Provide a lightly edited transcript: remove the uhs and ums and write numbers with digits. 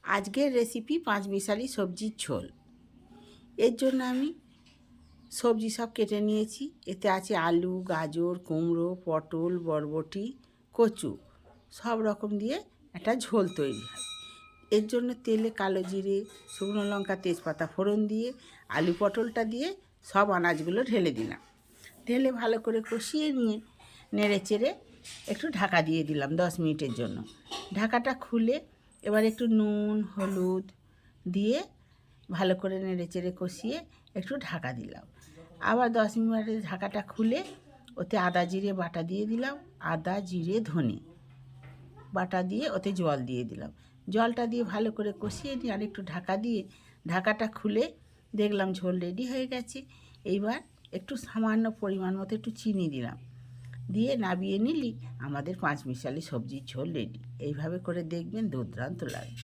আজকের রেসিপি পাঁচমিশালি সবজির ঝোল। এর জন্য আমি সবজি সব কেটে নিয়েছি। এতে আছে আলু, গাজর, কুমড়ো, পটল, বরবটি, কচু, সব রকম দিয়ে একটা ঝোল তৈরি হয়। এর জন্য তেলে কালো জিরে, শুকনো লঙ্কা, তেজপাতা ফোড়ন দিয়ে আলু পটলটা দিয়ে সব আনাজগুলো ঢেলে দিলাম। ঢেলে ভালো করে কষিয়ে নিয়ে নেড়ে চেড়ে একটু ঢাকা দিয়ে দিলাম 10 মিনিটের জন্য। ঢাকাটা খুলে এবার একটু নুন, হলুদ দিয়ে ভালো করে নেড়ে চেড়ে কষিয়ে একটু ঢাকা দিলাম। আবার 10 মিনিটে ঢাকাটা খুলে ওতে আদা জিরে বাটা দিয়ে দিলাম। আদা জিরে ধনে বাটা দিয়ে ওতে জল দিয়ে দিলাম। জলটা দিয়ে ভালো করে কষিয়ে নিয়ে আর একটু ঢাকা দিয়ে ঢাকাটা খুলে দেখলাম ঝোল রেডি হয়ে গেছে। এইবার একটু সামান্য পরিমাণ মতো একটু চিনি দিলাম, দিয়ে নাবিয়ে নিলি আমাদের পাঁচমিশালি সবজির ঝোল রেডি। এইভাবে করে দেখবেন দুর্দান্ত লাগবে।